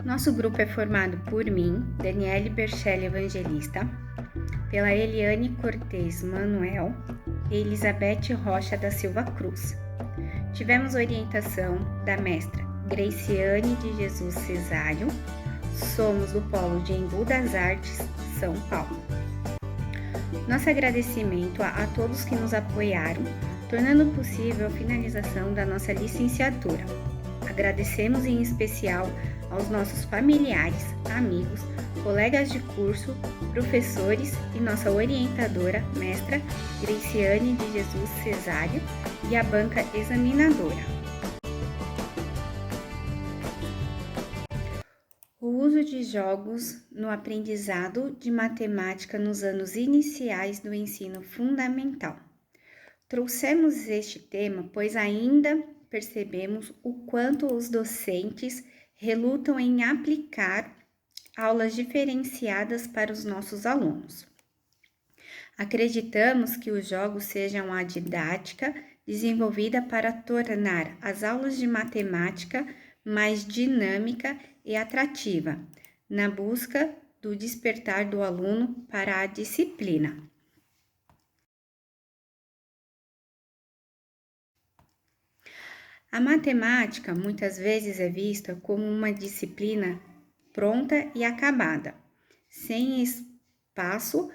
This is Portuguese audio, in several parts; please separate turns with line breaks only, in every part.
Nosso grupo é formado por mim, Daniele Berchelli Evangelista, pela Eliane Cortez Manuel e Elizabeth Rocha da Silva Cruz. Tivemos orientação da mestra Graciane de Jesus Cesário, somos do Polo de Embu das Artes, São Paulo. Nosso agradecimento a todos que nos apoiaram, tornando possível a finalização da nossa licenciatura. Agradecemos em especial aos nossos familiares, amigos, colegas de curso, professores e nossa orientadora, mestra Graciane de Jesus Cesário e a banca examinadora. O uso de jogos no aprendizado de matemática nos anos iniciais do ensino fundamental. Trouxemos este tema pois ainda percebemos o quanto os docentes relutam em aplicar aulas diferenciadas para os nossos alunos. Acreditamos que os jogos sejam a didática desenvolvida para tornar as aulas de matemática mais dinâmica e atrativa, na busca do despertar do aluno para a disciplina. A matemática muitas vezes é vista como uma disciplina pronta e acabada, sem espaço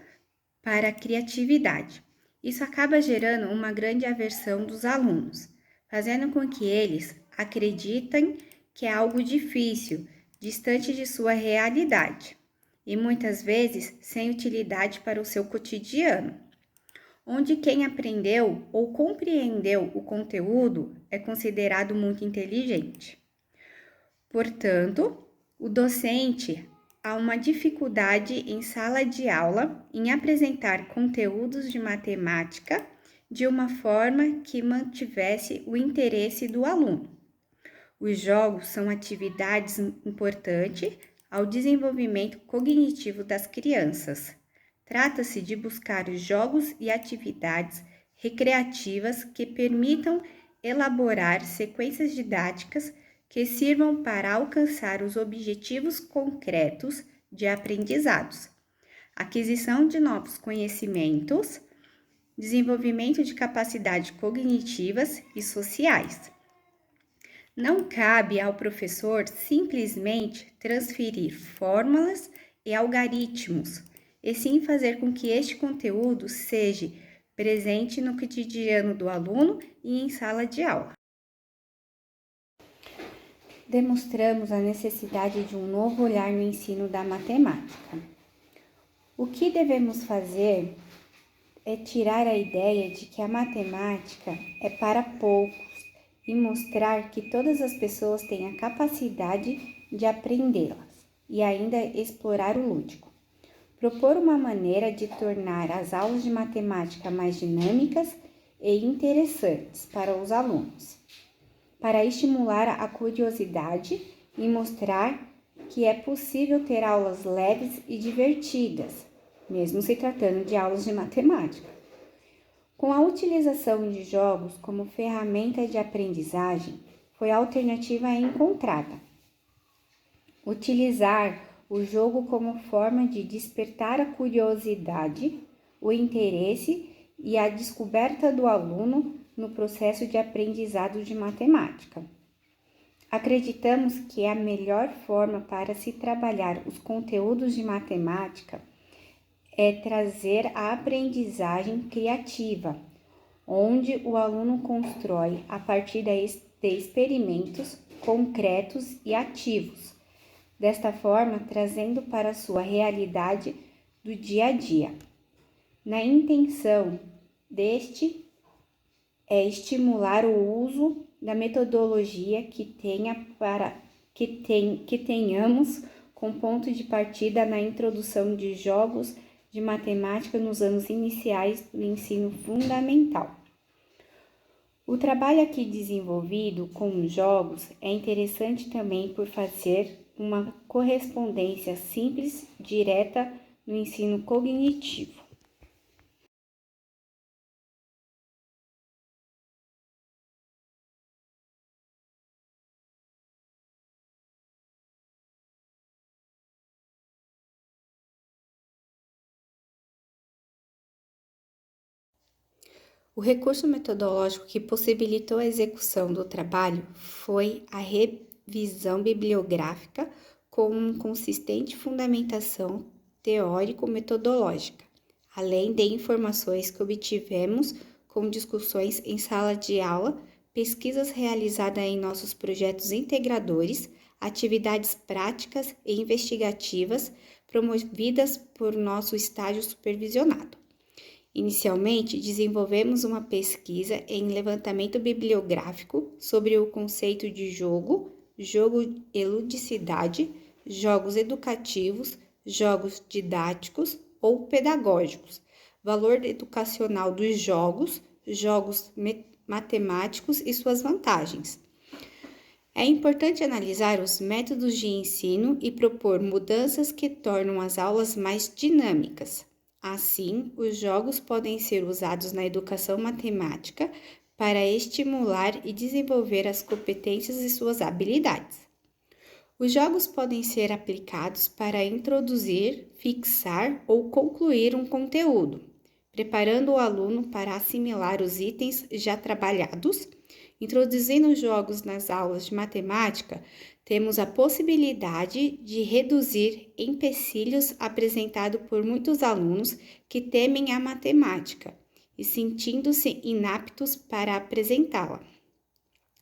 para a criatividade. Isso acaba gerando uma grande aversão dos alunos, fazendo com que eles acreditem que é algo difícil, distante de sua realidade, e muitas vezes sem utilidade para o seu cotidiano, onde quem aprendeu ou compreendeu o conteúdo é considerado muito inteligente. Portanto, o docente há uma dificuldade em sala de aula em apresentar conteúdos de matemática de uma forma que mantivesse o interesse do aluno. Os jogos são atividades importantes ao desenvolvimento cognitivo das crianças. Trata-se de buscar os jogos e atividades recreativas que permitam elaborar sequências didáticas que sirvam para alcançar os objetivos concretos de aprendizados, aquisição de novos conhecimentos, desenvolvimento de capacidades cognitivas e sociais. Não cabe ao professor simplesmente transferir fórmulas e algoritmos, e sim fazer com que este conteúdo seja presente no cotidiano do aluno e em sala de aula. Demonstramos a necessidade de um novo olhar no ensino da matemática. O que devemos fazer é tirar a ideia de que a matemática é para poucos e mostrar que todas as pessoas têm a capacidade de aprendê-las e ainda explorar o lúdico. Propor uma maneira de tornar as aulas de matemática mais dinâmicas e interessantes para os alunos, para estimular a curiosidade e mostrar que é possível ter aulas leves e divertidas, mesmo se tratando de aulas de matemática. Com a utilização de jogos como ferramenta de aprendizagem, foi a alternativa encontrada. Utilizar o jogo como forma de despertar a curiosidade, o interesse e a descoberta do aluno no processo de aprendizado de matemática. Acreditamos que a melhor forma para se trabalhar os conteúdos de matemática é trazer a aprendizagem criativa, onde o aluno constrói a partir de experimentos concretos e ativos, desta forma trazendo para a sua realidade do dia a dia. Na intenção deste é estimular o uso da metodologia que tenhamos com ponto de partida na introdução de jogos de matemática nos anos iniciais do ensino fundamental. O trabalho aqui desenvolvido com os jogos é interessante também por fazer uma correspondência simples, direta no ensino cognitivo. O recurso metodológico que possibilitou a execução do trabalho foi a revisão bibliográfica com consistente fundamentação teórico-metodológica, além de informações que obtivemos com discussões em sala de aula, pesquisas realizadas em nossos projetos integradores, atividades práticas e investigativas promovidas por nosso estágio supervisionado. Inicialmente, desenvolvemos uma pesquisa em levantamento bibliográfico sobre o conceito de jogo, jogo e ludicidade, jogos educativos, jogos didáticos ou pedagógicos, valor educacional dos jogos, jogos matemáticos e suas vantagens. É importante analisar os métodos de ensino e propor mudanças que tornam as aulas mais dinâmicas. Assim, os jogos podem ser usados na educação matemática para estimular e desenvolver as competências e suas habilidades. Os jogos podem ser aplicados para introduzir, fixar ou concluir um conteúdo, preparando o aluno para assimilar os itens já trabalhados. Introduzindo jogos nas aulas de matemática, temos a possibilidade de reduzir empecilhos apresentados por muitos alunos que temem a matemática e sentindo-se inaptos para apresentá-la.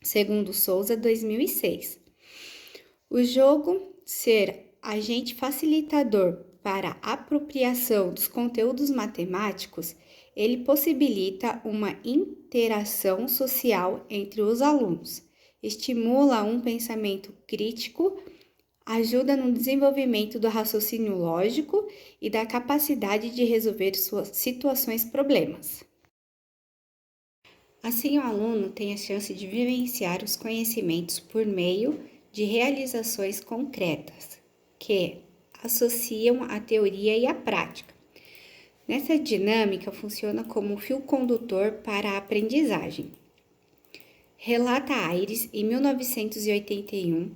Segundo Souza, 2006. O jogo ser agente facilitador para a apropriação dos conteúdos matemáticos, ele possibilita uma interação social entre os alunos, estimula um pensamento crítico, ajuda no desenvolvimento do raciocínio lógico e da capacidade de resolver suas situações problemas. Assim, o aluno tem a chance de vivenciar os conhecimentos por meio de realizações concretas, que associam a teoria e a prática. Nessa dinâmica, funciona como fio condutor para a aprendizagem. Relata Aires, em 1981,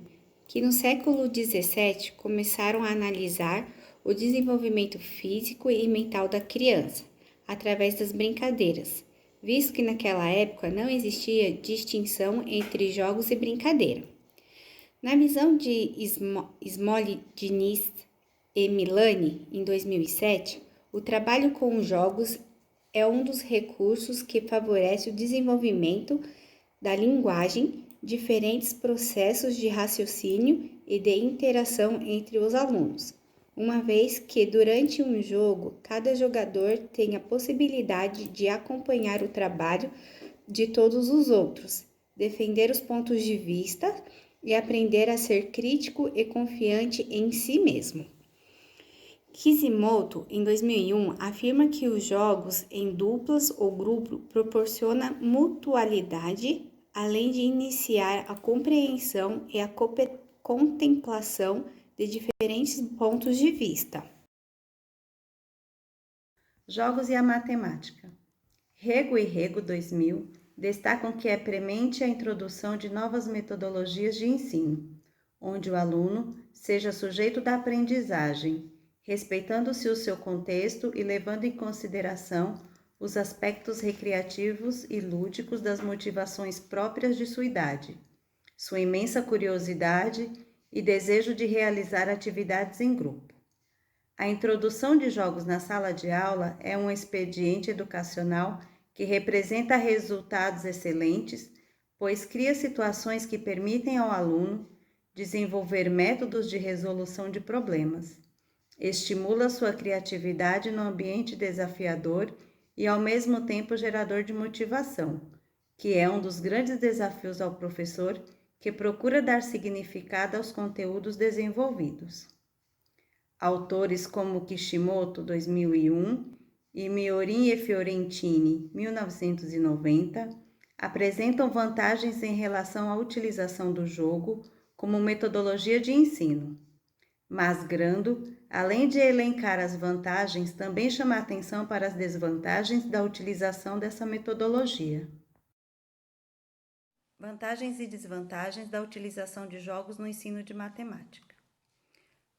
que no século XVII começaram a analisar o desenvolvimento físico e mental da criança, através das brincadeiras, visto que naquela época não existia distinção entre jogos e brincadeira. Na visão de Smolny, Diniz e Milani, em 2007, o trabalho com jogos é um dos recursos que favorece o desenvolvimento da linguagem, diferentes processos de raciocínio e de interação entre os alunos, uma vez que durante um jogo, cada jogador tem a possibilidade de acompanhar o trabalho de todos os outros, defender os pontos de vista e aprender a ser crítico e confiante em si mesmo. Kishimoto, em 2001, afirma que os jogos em duplas ou grupo proporcionam mutualidade, além de iniciar a compreensão e a contemplação de diferentes pontos de vista.
Jogos e a matemática. Rego e Rego, 2000, destacam que é premente a introdução de novas metodologias de ensino, onde o aluno seja sujeito da aprendizagem, respeitando-se o seu contexto e levando em consideração os aspectos recreativos e lúdicos das motivações próprias de sua idade, sua imensa curiosidade e desejo de realizar atividades em grupo. A introdução de jogos na sala de aula é um expediente educacional que representa resultados excelentes, pois cria situações que permitem ao aluno desenvolver métodos de resolução de problemas. Estimula sua criatividade no ambiente desafiador e, ao mesmo tempo, gerador de motivação, que é um dos grandes desafios ao professor que procura dar significado aos conteúdos desenvolvidos. Autores como Kishimoto, 2001, e Miorin e Fiorentini, 1990, apresentam vantagens em relação à utilização do jogo como metodologia de ensino. Mas Grando, além de elencar as vantagens, também chama atenção para as desvantagens da utilização dessa metodologia. Vantagens e desvantagens da utilização de jogos no ensino de matemática.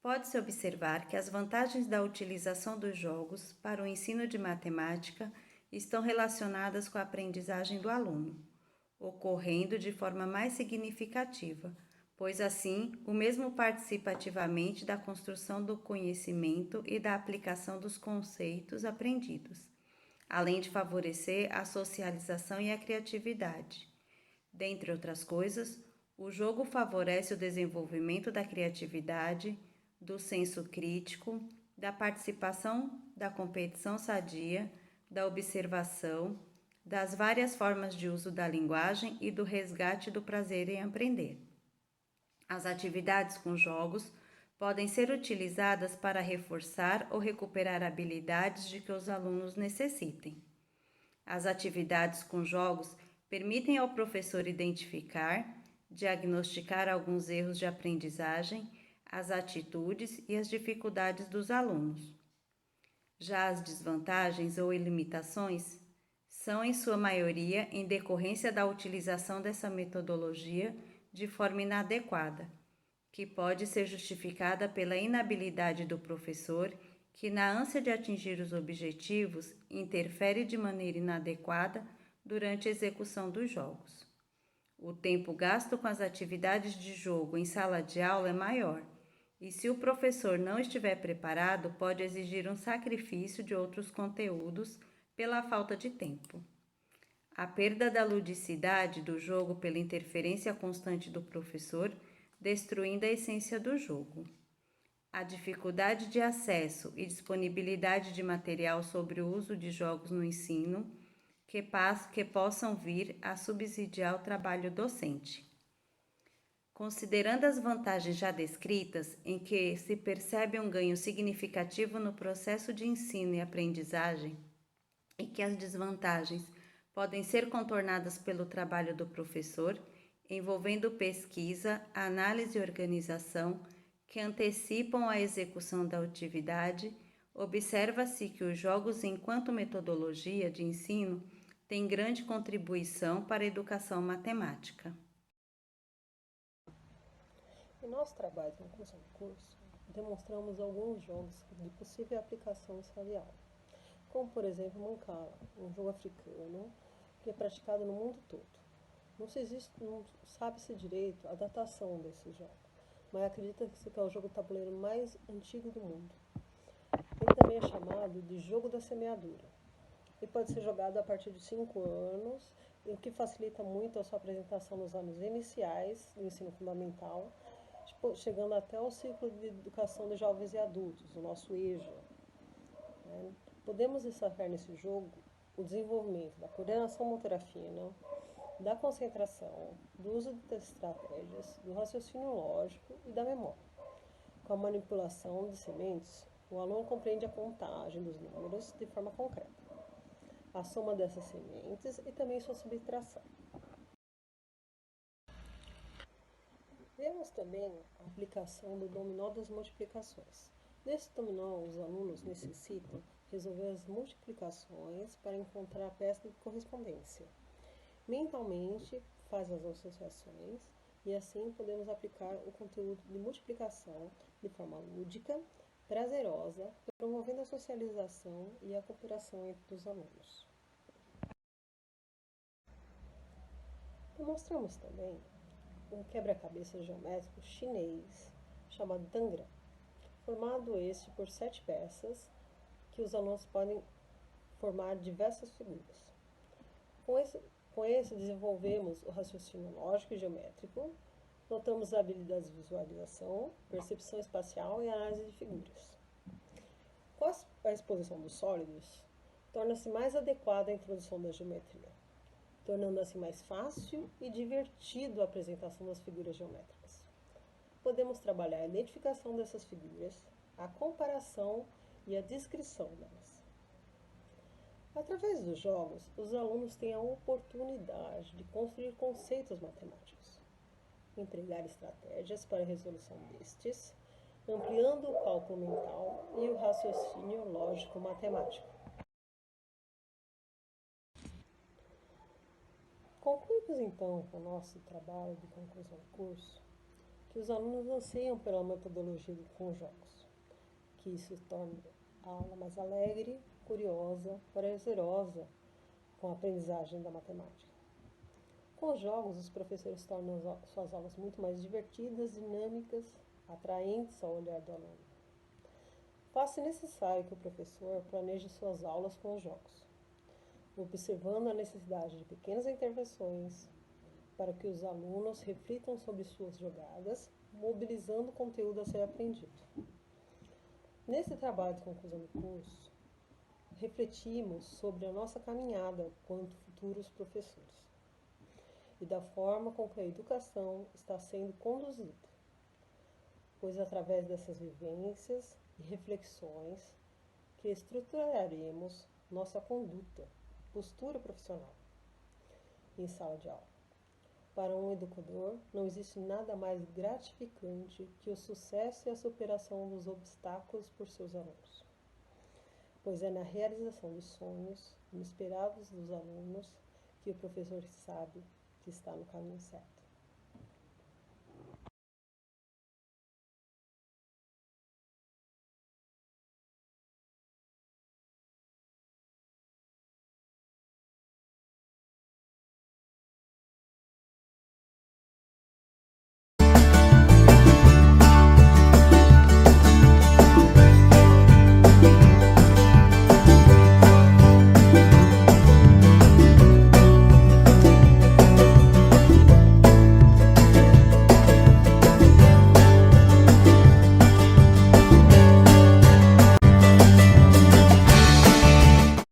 Pode-se observar que as vantagens da utilização dos jogos para o ensino de matemática estão relacionadas com a aprendizagem do aluno, ocorrendo de forma mais significativa, pois assim o mesmo participa ativamente da construção do conhecimento e da aplicação dos conceitos aprendidos, além de favorecer a socialização e a criatividade. Dentre outras coisas, o jogo favorece o desenvolvimento da criatividade, do senso crítico, da participação, da competição sadia, da observação, das várias formas de uso da linguagem e do resgate do prazer em aprender. As atividades com jogos podem ser utilizadas para reforçar ou recuperar habilidades de que os alunos necessitem. As atividades com jogos permitem ao professor identificar, diagnosticar alguns erros de aprendizagem, as atitudes e as dificuldades dos alunos. Já as desvantagens ou limitações são, em sua maioria, em decorrência da utilização dessa metodologia de forma inadequada, que pode ser justificada pela inabilidade do professor, que, na ânsia de atingir os objetivos, interfere de maneira inadequada durante a execução dos jogos. O tempo gasto com as atividades de jogo em sala de aula é maior, e se o professor não estiver preparado, pode exigir um sacrifício de outros conteúdos pela falta de tempo. A perda da ludicidade do jogo pela interferência constante do professor, destruindo a essência do jogo. A dificuldade de acesso e disponibilidade de material sobre o uso de jogos no ensino, que possam vir a subsidiar o trabalho docente. Considerando as vantagens já descritas, em que se percebe um ganho significativo no processo de ensino e aprendizagem, e que as desvantagens podem ser contornadas pelo trabalho do professor, envolvendo pesquisa, análise e organização, que antecipam a execução da atividade, observa-se que os jogos, enquanto metodologia de ensino, têm grande contribuição para a educação matemática.
Em nosso trabalho de conclusão do curso, demonstramos alguns jogos de possível aplicação em sala de aula, como por exemplo Mancala, um jogo africano que é praticado no mundo todo. Não sabe-se direito a datação desse jogo, mas acredita-se que é o jogo tabuleiro mais antigo do mundo. Ele também é chamado de jogo da semeadura e pode ser jogado a partir de 5 anos, o que facilita muito a sua apresentação nos anos iniciais do ensino fundamental, chegando até o ciclo de educação de jovens e adultos, o nosso EJA. Podemos destacar nesse jogo o desenvolvimento da coordenação motora fina, da concentração, do uso de estratégias, do raciocínio lógico e da memória. Com a manipulação de sementes, o aluno compreende a contagem dos números de forma concreta, a soma dessas sementes e também sua subtração. Vemos também a aplicação do dominó das multiplicações. Nesse dominó, os alunos necessitam resolver as multiplicações para encontrar a peça de correspondência. Mentalmente, faz as associações e assim podemos aplicar o conteúdo de multiplicação de forma lúdica, prazerosa, promovendo a socialização e a cooperação entre os alunos. Demonstramos também um quebra-cabeça geométrico chinês chamado Tangram, formado este por 7 peças que os alunos podem formar diversas figuras. Com esse desenvolvemos o raciocínio lógico e geométrico, notamos habilidades de visualização, percepção espacial e análise de figuras. Com a exposição dos sólidos, torna-se mais adequada a introdução da geometria, tornando assim mais fácil e divertido a apresentação das figuras geométricas. Podemos trabalhar a identificação dessas figuras, a comparação e a descrição delas. Através dos jogos, os alunos têm a oportunidade de construir conceitos matemáticos, empregar estratégias para a resolução destes, ampliando o cálculo mental e o raciocínio lógico-matemático. Concluímos então com o nosso trabalho de conclusão do curso que os alunos anseiam pela metodologia com jogos, que isso torne a aula mais alegre, curiosa, prazerosa com a aprendizagem da matemática. Com os jogos, os professores tornam suas aulas muito mais divertidas, dinâmicas, atraentes ao olhar do aluno. Faz-se necessário que o professor planeje suas aulas com os jogos, observando a necessidade de pequenas intervenções para que os alunos reflitam sobre suas jogadas, mobilizando o conteúdo a ser aprendido. Nesse trabalho de conclusão do curso, refletimos sobre a nossa caminhada quanto futuros professores e da forma com que a educação está sendo conduzida, pois através dessas vivências e reflexões que estruturaremos nossa conduta, postura profissional em sala de aula. Para um educador, não existe nada mais gratificante que o sucesso e a superação dos obstáculos por seus alunos, pois é na realização dos sonhos inesperados dos alunos que o professor sabe que está no caminho certo.